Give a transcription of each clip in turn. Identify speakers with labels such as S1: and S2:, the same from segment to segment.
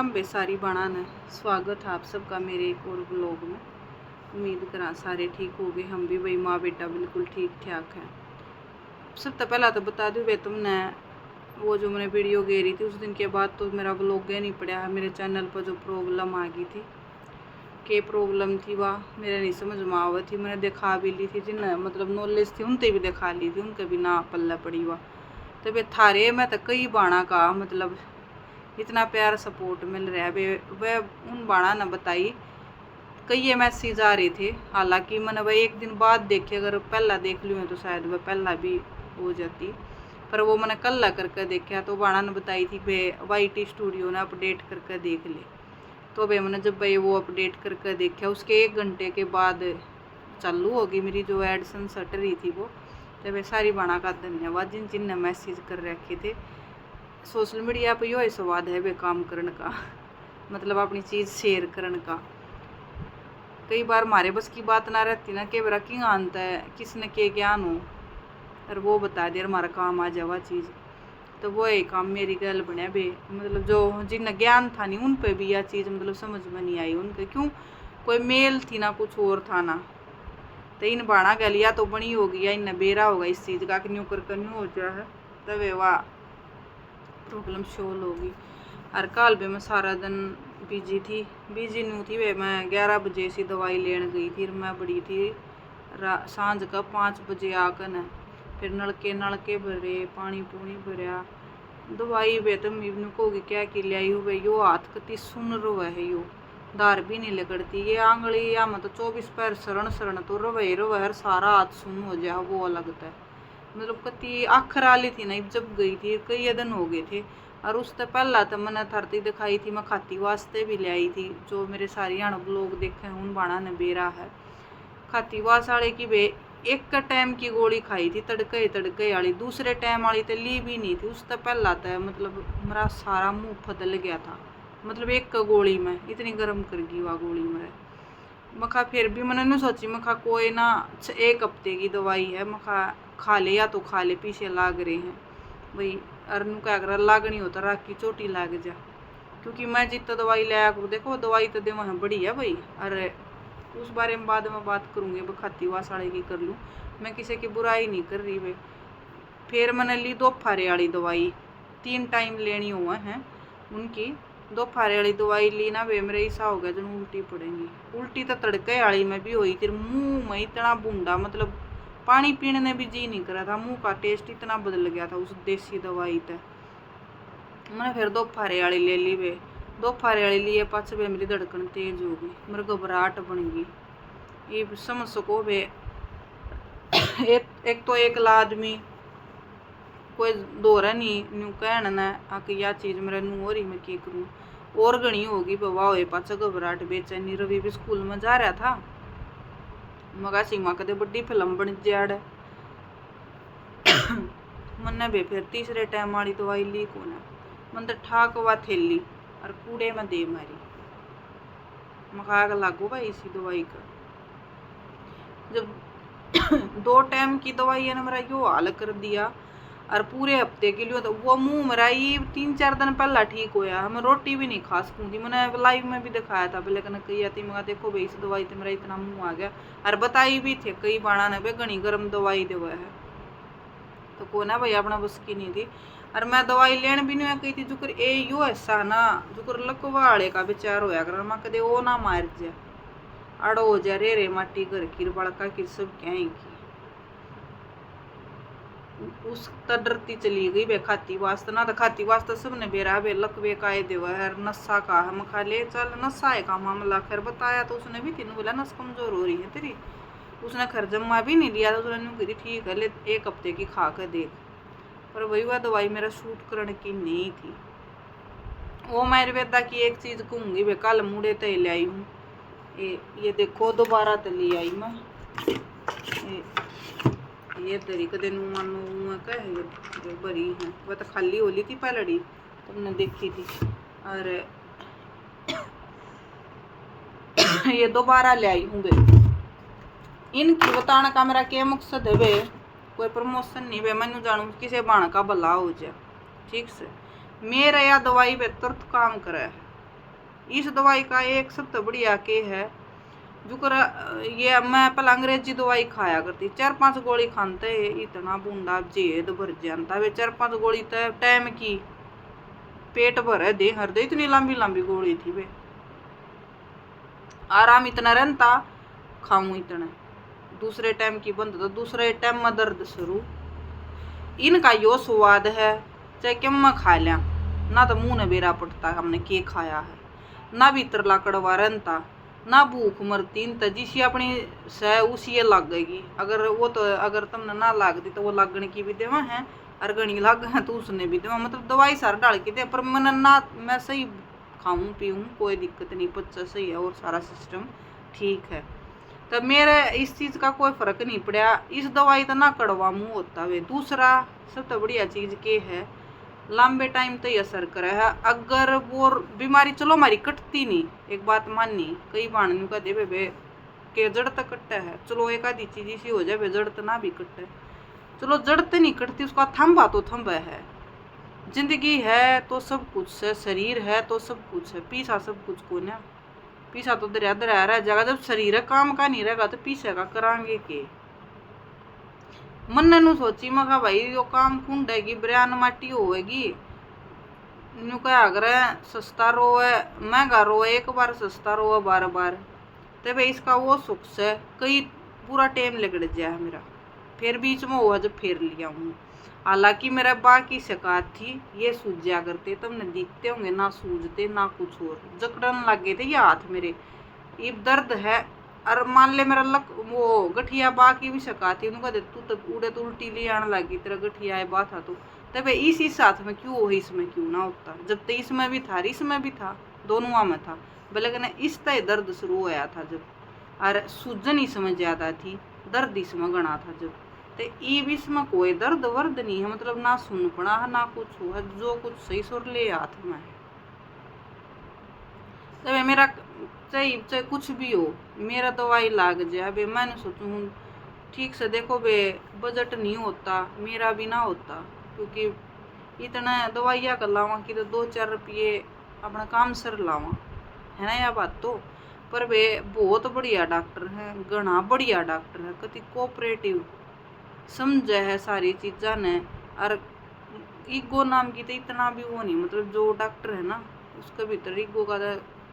S1: राम बेसारी बाणा ने स्वागत है आप सबका मेरे एक और ब्लॉग में। उम्मीद करा सारे ठीक हो गए, हम भी भाई माँ बेटा बिल्कुल ठीक ठाक है। सबसे पहला तो बता दूँ वे तुमने वो जो मैंने वीडियो गे रही थी उस दिन के बाद तो मेरा ब्लॉग गया नहीं पड़ा है। मेरे चैनल पर जो प्रॉब्लम आ गई थी, के प्रॉब्लम थी वह मेरे नहीं समझ में आवा थी। मैंने दिखा भी ली थी जिन मतलब नॉलेज थी उनते भी दिखा ली थी, उनके भी ना पल्ला पड़ी हुआ। तो वे थारे में तो कई बाणा का मतलब इतना प्यार सपोर्ट मिल रहा है। वह उन बाणा ने बताई कई मैसेज आ रहे थे, हालांकि मैंने वह एक दिन बाद देखे, अगर पहला देख लूँ तो शायद वह पहला भी हो जाती, पर वो मैंने कल करके देखा तो बाणा ने बताई थी वे YT स्टूडियो ने अपडेट करके देख ले। तो भाई मैंने जब भाई वो अपडेट करके देखा उसके 1 घंटे के बाद चालू होगी मेरी जो एडसेंस हट रही थी वो। तो वे सारी बाणा का धन्यवाद जिन जिन ने मैसेज कर रखे थे। सोशल मीडिया पर यो स्वाद है वे काम करने का, मतलब अपनी चीज़ शेयर करने का। कई बार हमारे बस की बात ना रहती ना, के बरा किंग आनता है किसने के ज्ञान हो और वो बता दे हमारा काम आ जावा चीज़। तो वो एक काम मेरी गल बने बे, मतलब जो जिन ज्ञान था नहीं उन पे भी यह चीज़ मतलब समझ में नहीं आई उनके, क्यों कोई मेल थी ना कुछ और था ना। तो इन बाणा गल या तो बनी होगी या इन बेरा होगा इस चीज़ का कि न्यू कर न्यू हो जाए तब वाह प्रॉब्लम सोल्व होगी। और कल भी मैं सारा दिन बिजी नहीं थी वे। मैं 11 बजे से दवाई लेने गई थी, मैं बड़ी थी सांझ का 5 बजे आकर न फिर नलके भरे, पानी पूनी भरया, दवाई वे तो इबन को क्या कि ले आई हुए। यो हाथ कती सुन रो है, यो दार भी नहीं लगड़ती, ये आंगली या मतलब 24 पैर शरण तो रवे हर सारा हाथ सुन हो जाए वो लगता है। मतलब कती आखिर आली थी ना जब गई थी, कई दिन हो गए थे। और उससे पहला तो मैंने थरती दिखाई थी, मैं खाती वास्ते भी ले आई थी। जो मेरे सारियाण लोग देखे उन बाणा ने बेरा है खाती वास वाले की वे एक टाइम की गोली खाई थी तड़के वाली, दूसरे टाइम वाली तो ली भी नहीं थी। उससे पहला तो मतलब मेरा सारा मुंह फदल गया था, मतलब एक गोली में इतनी गर्म कर गई वह गोली मेरे। मखा फिर भी मैंने नहीं सोची, मखा कोई ना 1 हफ्ते की दवाई है, मखा खा ले या तो खा ले, पीछे लाग रहे हैं भाई। अरनू क्या कर लागनी होता राख की चोटी लाग जा, क्योंकि मैं जितना दवाई लाया करूँ देखो दवाई तो दे वहाँ बड़ी है भाई। अरे उस बारे में बाद में बात करूँगी, बखाती हुआ साढ़े की कर लूँ, मैं किसी की बुराई नहीं कर रही भाई। फिर मैंने ली 2 फारे वाली दवाई, 3 टाइम लेनी हुआ है उनकी। 2 फारे वाली दवाई ली ना वे मेरे ऐसा हो गया जब उल्टी पड़ेंगी। उल्टी तो तड़के वाली में भी हुई थी, मुँह में इतना बूंदा मतलब पानी पीने ने भी जी नहीं करा था, मुंह का टेस्ट इतना बदल गया था उस देसी दवाई तक। मैंने फिर 2 फारे वाली ले ली वे, 2 फारे वाली लिए पाछ वे मेरी धड़कन तेज हो गई, मेरे घबराहट बन गई। ये समझ सको वे एक तो एक आदमी कोई दोहरा नहीं न्यू कहन न आके यह चीज़ मेरे नू हो रही मैं की करूँ। और घनी होगी बवा हो पाछा घबराहट बेचैनी। रवि भी स्कूल में जा रहा था, मगा सीमा कदे बड़ी फिल्म बन जाड़ मन्ने बे फिर तीसरे टाइम वाली दवाई ली को ना मन तो ठाक हुआ थैली और कूड़े में दे मारी। मखाग लागू भाई इसी दवाई का जब 2 टाइम की दवाई है ना मेरा यो हाल कर दिया। और पूरे हफ्ते के लिए तो वो मुँह मेरा ये 3-4 दिन पहला ठीक होया, मैं रोटी भी नहीं खा सकूँ थी। मैंने लाइव में भी दिखाया था पहले कहना कही आती मगा देखो भाई इस दवाई तो मेरा इतना मुँह आ गया। और बताई भी थे कई बाणा ने भाई घनी गर्म दवाई देवा है, तो को ना भाई अपना बस की नहीं थी। और मैं दवाई लेन भी नहीं गई थी जुकर ए यो ऐसा ना जुकर लकवाड़े का विचार होया कर मैं कदे वो ना मार जा अड़ो हो जा रे माटी घर की बड़का की सब क्या की उस डरती चली गई बे खाती वास्ते ना। तो खाती वास्ते सबने बेरा बे लकवे का देवा है नशा का हम खा ले चल नशा है का मामला। खैर बताया तो उसने भी तीनों बोला नस कमजोर हो रही है तेरी, उसने खैर जम्मा भी नहीं लिया तो उसने कही ठीक है ले 1 हफ्ते की खा कर देख। पर वही वह दवाई मेरा शूट करने की नहीं थी। वो मैं आयुर्वेदा की एक चीज़ कहूँगी वे कल मुड़े तय ले आई हूँ, ये देखो दोबारा तो ले आई मैं ये तरी कदे नू मानो कह ये बड़ी है वह तो खाली होली थी पहलड़ी तुमने देखी थी। और ये दोबारा ले आई हूँ इनकी बताने का मेरा क्या मकसद है वे कोई प्रमोशन नहीं वे मैं जानू किसी बाण का भला हो जाए ठीक से। मेरा यह दवाई वे तुरंत काम करे है, इस दवाई का एक सबसे बढ़िया के है जो कर ये मैं पहले अंग्रेजी दवाई खाया करती, 4-5 गोली खाते इतना बूंदा जेद भर जाता वे 4-5 गोली तो टाइम की पेट भर दे हर दे, इतनी लंबी लंबी गोली थी वे। आराम इतना रहता खाऊं इतना, दूसरे टाइम की बंद तो दूसरे टाइम में दर्द शुरू। इनका यो स्वाद है चाहे क्यों मैं खा लिया ना तो मुंह ने बेरा पड़ता हमने के खाया है, ना भीतर लाकड़वा रहता ना भूख मरती तो जिसी अपनी सह उसी लगेगी। अगर वो तो अगर तुमने ना लागती तो वो लागने की भी देवा है, और गणी लाग है तो उसने भी देवा, मतलब दवाई सारा डाल के दे। पर मैंने ना मैं सही खाऊं पीऊँ कोई दिक्कत नहीं, बच्चा सही है और सारा सिस्टम ठीक है। तो मेरे इस चीज़ का कोई फर्क नहीं पड़ा। इस दवाई तो ना कड़वा मुँह होता वे। दूसरा सबसे बढ़िया चीज़ के है लंबे टाइम तो असर करे है। अगर वो बीमारी चलो हमारी कटती नहीं, एक बात माननी कई बाण कहते बे के जड़ तक कटता है, चलो एक आधी चीज इसी हो जाए जड़ तो ना भी कटे, चलो जड़ तो नहीं कटती उसका थंबा तो थंबा है। जिंदगी है तो सब कुछ है, शरीर है तो सब कुछ है, पीछा सब कुछ को ना पीछा तो दरिया दरिया रह जाएगा। जब शरीर काम का नहीं रहेगा तो पीछे का करांगे के। मन नु सोची मैं भाई यो काम खुंडेगी बरियान माटी होएगी न्यू क्या अगर सस्ता रोए महंगा रोए एक बार सस्ता रोए बार बार, तो भाई इसका वो सुख से कई पूरा टाइम लगड़ जाए मेरा, फिर बीच में हुआ जब फिर लिया हूँ। हालांकि मेरा बाकी शिकायत थी ये सूझा करते, तुमने दिखते होंगे ना सूझते ना कुछ और जकड़न लग गए थे ये हाथ मेरे, ये दर्द है। और मान ले मेरा लक वो गठिया बा की भी शिकायत थी, उनको तू तो उड़े तो उल्टी ले आने लगी तेरा गठिया है बा था तो तब इस साथ में क्यों हो इसमें क्यों ना होता, जब तो इसमें भी था इसमें भी था दोनों में था, बल्कि इस तय दर्द शुरू होया था जब, और सूजन इसमें ज़्यादा थी दर्द इसमें गणा था जब, तो ईब इसमें कोई दर्द वर्द नहीं है, मतलब ना सुन पड़ा है ना कुछ हुआ, जो कुछ सही सुर ले हाथ में है। तब मेरा चाहे कुछ भी हो मेरा दवाई लाग जाए बे, मैंने सोचूँ ठीक से देखो बे बजट नहीं होता मेरा भी ना होता, क्योंकि इतना दवाइयाँ कर लावा कि तो 2-4 रुपये अपना काम सर लावा है ना यह बात तो। पर वे बहुत बढ़िया डॉक्टर है, घना बढ़िया डॉक्टर है, कति कोऑपरेटिव समझे है सारी चीज़ा ने, और ईगो नाम की तो इतना भी वो नहीं, मतलब जो डॉक्टर है ना उसके भीतर ईगो का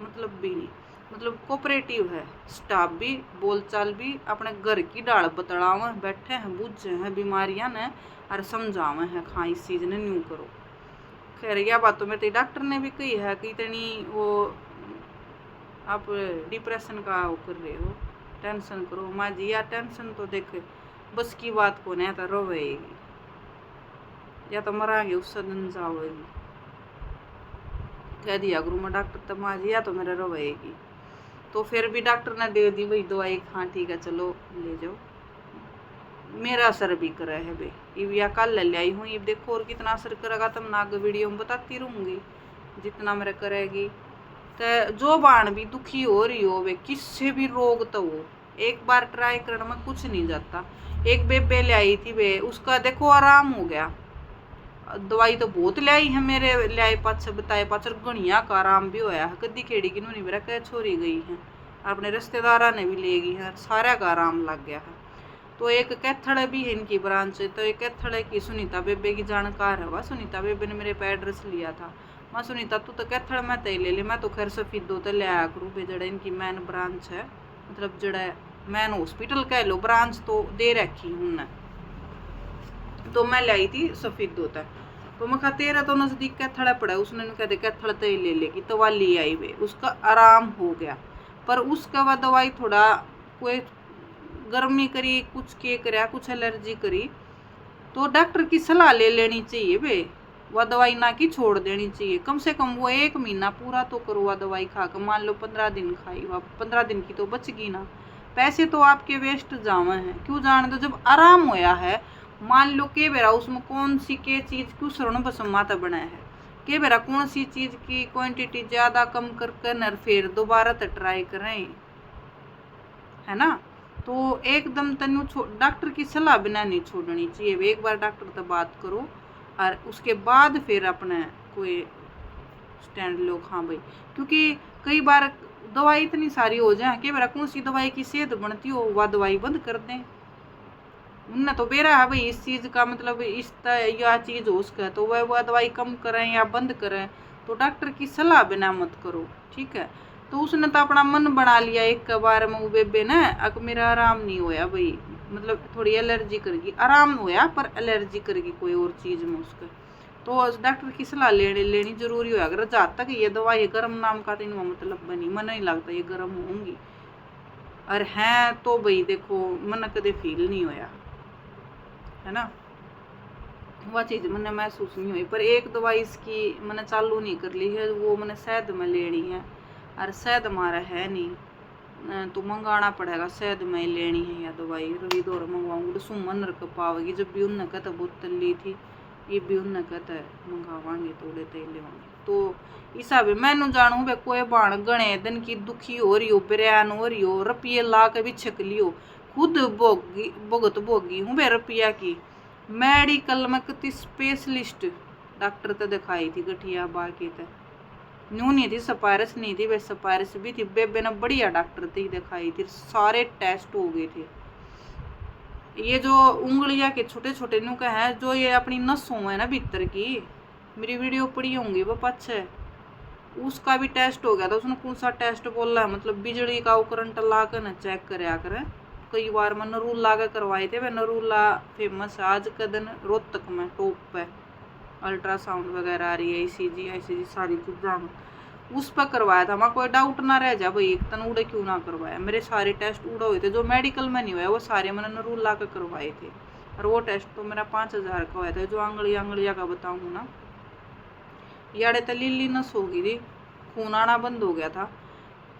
S1: मतलब भी नहीं, मतलब कोऑपरेटिव है स्टाफ भी, बोलचाल भी, अपने घर की डाल बतड़ावे बैठे हैं बुझे हैं बीमारियां ने और समझावे हैं हाँ इस चीज़ ने न्यू करो। खैर यह बात तो मेरे डॉक्टर ने भी कही है कि इतनी वो आप डिप्रेशन का वो कर रहे हो टेंशन करो माँ जी, या टेंशन तो देख बस की बात को नहीं तो रोएगी या तो मरांगे उससे दिन जाओगी, कह दिया गुरु में डॉक्टर तो माँ जी या तो मेरा रोएगी। तो फिर भी डॉक्टर ने दे दी वही दवाई, हाँ ठीक है चलो ले जाओ, मेरा असर भी कर है बे, इब या कल ले आई हूँ, इब देखो और कितना असर करेगा तब ना आगे वीडियो में बताती रहूँगी जितना मेरा करेगी। तो जो बाण भी दुखी हो रही हो वे किससे भी रोग तो हो एक बार ट्राई करने में कुछ नहीं जाता। एक बेबे ले आई थी वे उसका देखो आराम हो गया, दवाई तो बहुत ले आई है मेरे ले आए पाछ बताए पाचर गणिया का आराम भी होया है, कदी खेड़ी की नहीं मेरा कह छोड़ी गई है अपने रिश्तेदारा ने भी ले गई है, सारा का आराम लग गया है। तो एक कैथड़ भी है इनकी ब्रांच, तो एक कैथड़ की सुनीता बेबे की जानकार है वह, सुनीता बेबे ने मेरे पे एड्रेस लिया था, मैं सुनीता तू तो कैथड़ मैं तय ले मैं तो खैर सफीदो तो ले आया करूँ बे, जड़ा इनकी मैन ब्रांच है, मतलब जड़ा मैन हॉस्पिटल कह लो ब्रांच तो दे रखी हूँ तो मैं लाई थी सफीदो तक। तो मैं कहा तेरा तो नज़दीक कैथड़ा पड़ा, उसने कह दे कैथड़ तय ले लेगी तो वह ले आई वे, उसका आराम हो गया। पर उसका वह दवाई थोड़ा कोई गर्मी करी कुछ के करा कुछ एलर्जी करी तो डॉक्टर की सलाह ले लेनी चाहिए बे, वह दवाई ना कि छोड़ देनी चाहिए, कम से कम वो 1 महीना पूरा तो करो वह दवाई खा कर, मान लो 15 दिन खाई वह 15 दिन की तो बचगी ना, पैसे तो आपके वेस्ट जावे हैं क्यों जाने दो। जब आराम होया है मान लो के बेरा उसमें कौन सी के चीज़ क्यों शरण बसमाता बना है, के बेरा कौन सी चीज़ की क्वांटिटी ज़्यादा कम करके न फिर दोबारा तो ट्राई करें है ना। तो एकदम तनु डॉक्टर की सलाह बिना नहीं छोड़नी चाहिए, एक बार डॉक्टर से बात करो और उसके बाद फिर अपने कोई स्टैंड लो। हाँ भाई, क्योंकि कई बार दवाई इतनी सारी हो जाए कि मेरा कौन सी दवाई की सेहत बनती हो वह दवाई बंद कर दें। उनने तो बेरा है भाई इस चीज़ का, मतलब इस यह चीज़ हो उसका, तो वह दवाई कम करें या बंद करें, तो डॉक्टर की सलाह बिना मत करो, ठीक है। तो उसने तो अपना मन बना लिया एक बार में वो बेबे ने, अब मेरा आराम नहीं होया भाई, मतलब थोड़ी एलर्जी करेगी, आराम होया पर एलर्जी करेगी कोई और चीज़ में उसका, तो डॉक्टर की सलाह लेनी जरूरी हो। अगर जहाँ तक ये दवाई गर्म नाम का तीन मतलब बनी, मन नहीं लगता ये गर्म होंगी, और हैं तो भाई देखो मन कदे फील नहीं होया, है ना, वह चीज़ मैंने महसूस नहीं हुई। पर एक दवाई इसकी मैंने चालू नहीं कर ली है, वो मैंने शहद में लेनी है, और शहद हमारा है नहीं, तो मंगाना पड़ेगा, शहद में लेनी है या दवाई रवि दौर मंगवाऊंगी, तो सुमन रख पावेगी, जब भी उनने कहता बोतल ली थी, ये भी उनने कहता है मंगावांगे थोड़े तेल लेवांगे, तो हिसाब मैनू जानू बे कोई बाण गणे दिन की दुखी हो रही हो, बिरयान हो रही हो, रुपये ला के भी छक लियो, खुद भुगत भोगी हूँ बे रुपया की। मेडिकल में कितनी स्पेशलिस्ट डॉक्टर तो दिखाई थी गठिया बाकी तो न्यू नहीं थी, सपारस नहीं थी, वे सपारस भी थी, बेबे ने बढ़िया डॉक्टर थी दिखाई थी, सारे टेस्ट हो गए थे। ये जो उंगलियां के छोटे छोटे नुक हैं, जो ये अपनी नसों है ना भीतर की, मेरी वीडियो पड़ी होंगी वो पछ, उसका भी टेस्ट हो गया था। उसने कौन सा टेस्ट बोला है, मतलब बिजली का करंट ला कर ना चेक करया करे, कई बार मैं नरूला के करवाए थे, वह नरूला फेमस है आज के दिन रोहतक में टॉप पे, अल्ट्रासाउंड वगैरह आ रही है, ईसीजी सारी चीज़ा उस पर करवाया था। मैं कोई डाउट ना रह जा भाई एक तन उड़े क्यों ना करवाया, मेरे सारे टेस्ट उड़े हुए थे, जो मेडिकल में नहीं हुआ वो सारे मैंने नरूला के करवाए थे, और वो टेस्ट तो मेरा 5000 का हुआ था। जो आंगलिया का बताऊँ ना, याड़े तो लीली नस हो गई थी, खून आना बंद हो गया था,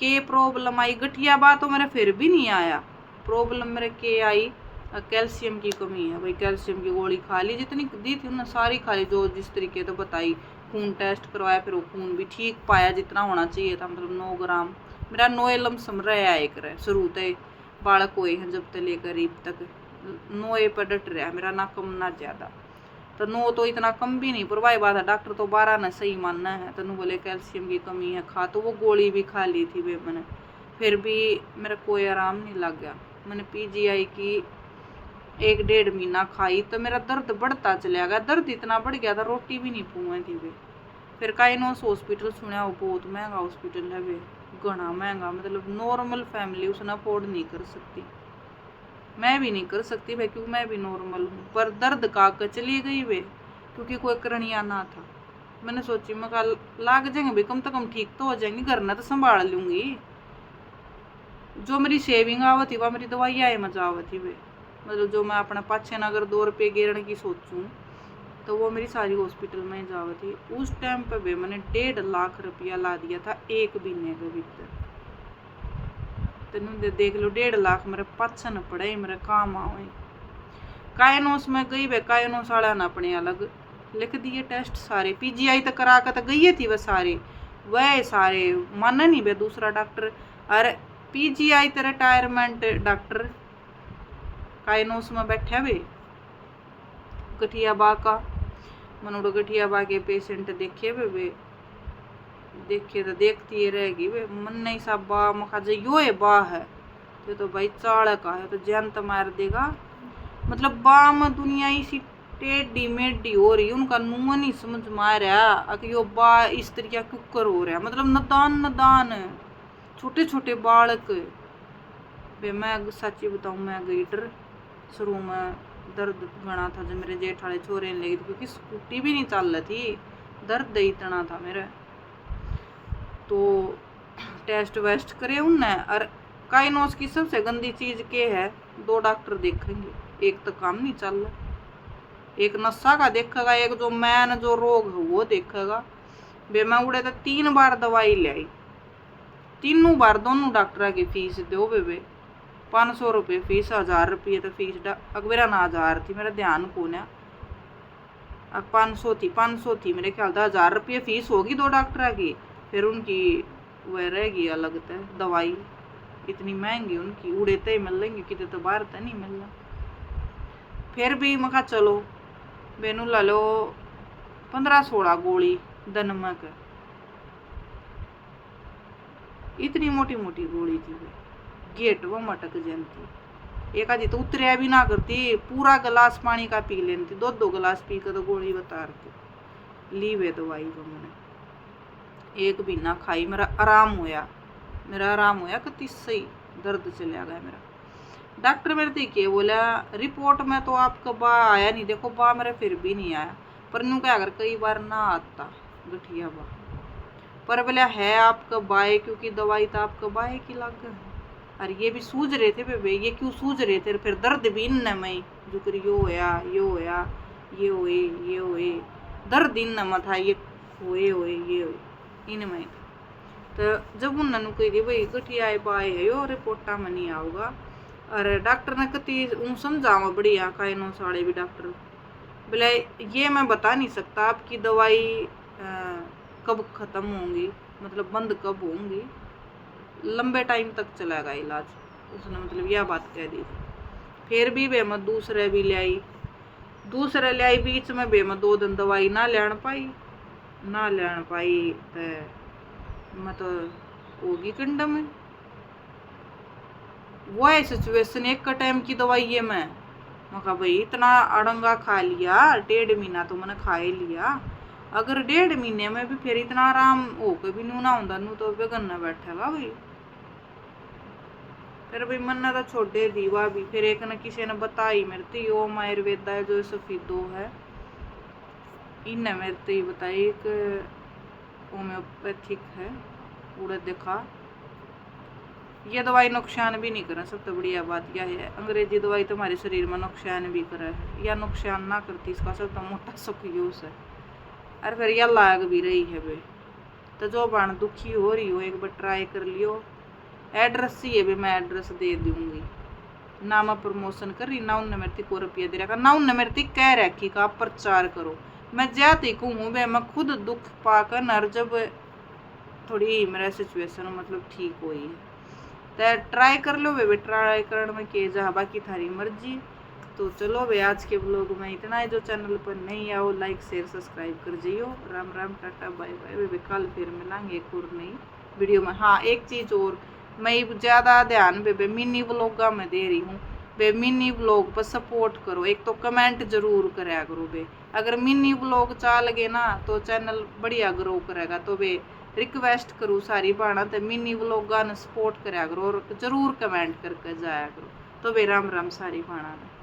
S1: के प्रॉब्लम आई गठिया बात तो मेरा फिर भी नहीं आया, प्रॉब्लम मेरे के आई कैल्शियम की कमी है भाई, कैल्शियम की गोली खा ली, जितनी दी थी उन्होंने सारी खा ली, जो जिस तरीके तो बताई। खून टेस्ट करवाया, फिर वो खून भी ठीक पाया जितना होना चाहिए था, मतलब 9 ग्राम मेरा 9 लमसम रहा एक रहा शुरू से बालक हुए हैं जब तक लेकर करीब तक 9 पर डट रहा मेरा, ना कम ना ज़्यादा, तो 9 तो इतना कम भी नहीं, पर वही बात है डॉक्टर तो 12 ने सही मानना है, तो बोले कैल्शियम की कमी है खा, तो वो गोली भी खा ली थी वे मैंने, फिर भी मेरा कोई आराम नहीं लग गया। मैंने पीजीआई की 1-1.5 महीना खाई तो मेरा दर्द बढ़ता चला गया, दर्द इतना बढ़ गया था रोटी भी नहीं पुए थी वे। फिर काइनोस हॉस्पिटल सुना, वो बहुत महंगा हॉस्पिटल है वे, घना महंगा, मतलब नॉर्मल फैमिली उसने अफोर्ड नहीं कर सकती, मैं भी नहीं कर सकती भाई, क्योंकि मैं भी नॉर्मल हूँ, पर दर्द का चली गई वे, क्योंकि कोई करणिया ना था। मैंने सोची मैं कल लाग जाएंगे भाई, कम से कम ठीक तो हो जाएंगी, करना तो संभाल लूँगी, जो मेरी सेविंग आवत थी वह मेरी दवाई आए मजा आवत थी वे, मतलब जो मैं अपना पाछे ना अगर 2 रुपये गिरने की सोचूं तो वो मेरी सारी हॉस्पिटल में जावत थी। उस टाइम पे भी मैंने 1.5 लाख रुपया ला दिया था एक महीने के भीतर, तेन देख लो 1.5 लाख मेरे पाछे न पड़े, मेरे काम आवे। कायनोस में गई वे, कायनोस वाला न अपने अलग लिख दिए टेस्ट सारे, पीजीआई तक करा कर गई थी वह सारे माना नहीं वे दूसरा डॉक्टर, और पीजीआई ते रिटायरमेंट डॉक्टर कायनोस में बैठा वे गठिया बा का, मनोड़ गठिया बा के पेशेंट देखे वे देखे तो देखती ही रहेगी वे, मन नहीं सा बा मखा जो यो है बा है तो भाई चाड़ का है, तो जान तो मार देगा, मतलब बा में दुनिया इसी टेढ़ी मेढ़ी हो रही, उनका नुआ नहीं समझ में आ रहा कि यो बा इस तरीके कुकर हो रहा, मतलब नदान छोटे छोटे बालक बे। मैं सच्ची बताऊँ मैं गई डर, शुरू में दर्द घना था, जब मेरे जेठ वाले छोरे लगी थी, क्योंकि स्कूटी भी नहीं चल रही थी, दर्द इतना था मेरा। तो टेस्ट वेस्ट करे उनने, और काइनोस की सबसे गंदी चीज़ के है, 2 डॉक्टर देखेंगे, एक तो काम नहीं चल रहा, एक नशा का देखेगा, एक जो मैन जो रोग है वो देखेगा। बे मैं उड़े तो 3 बार दवाई ले आई, तीनों बार दोनों डॉक्टर की फीस दो बे 500 रुपये फीस, 1000 रुपये तो फीस अकबरा ना 1000 थी, मेरा ध्यान को ना 500 थी मेरे ख्याल था, 1000 रुपये फीस होगी 2 डॉक्टर की, फिर उनकी वह रहेगी अलग तो दवाई इतनी महंगी उनकी, उड़े तो ही मिल लेंगे कितने तो बाहर तो नहीं मिलना। फिर भी मैं कहा चलो बेनू ला लो 15-16 गोली दिन में इतनी मोटी मोटी गोली थी वे, गेट वो मटक जानती। एक आधी तो उतरिया भी ना करती, पूरा गिलास पानी का पी लेती, दो गिलास पी कर तो गोली बतारती। ली वे दवाई तो मैंने एक भी ना खाई, मेरा आराम होया कि सही दर्द चला गया मेरा। डॉक्टर मेरे थी के बोला रिपोर्ट में तो आपका बा आया नहीं, देखो बा मेरा फिर भी नहीं आया, पर न्यू क्या अगर कई बार ना आता गठिया बा, पर बोला है आपका बाए, क्योंकि दवाई तो आपका बाए की लग गई। और ये भी सूझ रहे थे बेबे, ये क्यों सूझ रहे थे, फिर दर्द भी इन में जुकर यो होया ये होए दर्द इन में था, ये होए ये होए इनमें। तो जब उन्होंने कही थी भाई गठिया बाए है यो रिपोर्टा में नहीं आऊगा, और डॉक्टर ने कती समझावा बढ़िया कायनो साड़े भी डॉक्टर बोले ये मैं बता नहीं सकता आपकी दवाई कब ख़त्म होंगी, मतलब बंद कब होंगी, लंबे टाइम तक चलेगा इलाज, उसने मतलब यह बात कह दी थी। फिर भी बे मैं दूसरे भी ले आई बीच में बे मैं 2 दिन दवाई ना लेन पाई तो मैं तो होगी कंडम में। वो है सिचुएशन, एक का टाइम की दवाई है मैं कहा भाई इतना अड़ंगा खा लिया, 1.5 महीना तो मैंने खा ही लिया, अगर 1.5 महीने में भी फिर इतना आराम हो के भी नू ना होता नू तो बेगन बैठेगा भाई। फिर भाई मन तो छोड़े दीवा भी, फिर एक न किसी ने बताई मेरे तो ओम आयुर्वेदा है जो सफीदो है, इनने मेरे तो ये बताई एक होम्योपैथिक है, उड़े देखा ये दवाई नुकसान भी नहीं करे। सबसे बढ़िया बात यह है अंग्रेजी दवाई तुम्हारे शरीर में नुकसान भी करे है या नुकसान ना करती, इसका सबसे मोटा सुख यूज है। और फिर यह लाग भी रही है बे, तो जो बाण दुखी हो रही हो एक बार ट्राई कर लियो। एड्रेस ही है भी, मैं एड्रेस दे दूंगी ना, मैं प्रमोशन कर रही ना, उनने मेरे को रुपया दे रखा ना, उनने मेरे कह रखी का प्रचार करो, मैं जाती कहूँ बे मैं खुद दुख पाकर नर जब थोड़ी मेरा सिचुएशन मतलब ठीक हुई है तो ट्राई कर लो वे ट्राई करने में के जा, बाकी थारी मर्जी। तो चलो वे आज के ब्लॉग में इतना है, जो चैनल पर नहीं आओ लाइक शेयर सब्सक्राइब कर जाइयो। Ram Ram tata bye bye, वे कल फिर मिलेंगे एक और नई वीडियो में। हाँ एक चीज़ और, मैं ज़्यादा ध्यान बे मिनी व्लॉगा में दे रही हूँ बे, मिनी व्लॉग पर सपोर्ट करो, एक तो कमेंट जरूर कराया करो बे, अगर मिनी व्लॉग चाल गए ना तो चैनल बढ़िया ग्रो करेगा। तो बे रिक्वेस्ट करूँ सारी बाणा तो मिनी व्लॉगा ने सपोर्ट कराया करो और जरूर कमेंट करके जाया करो। तो बे राम राम सारी बाणा ने।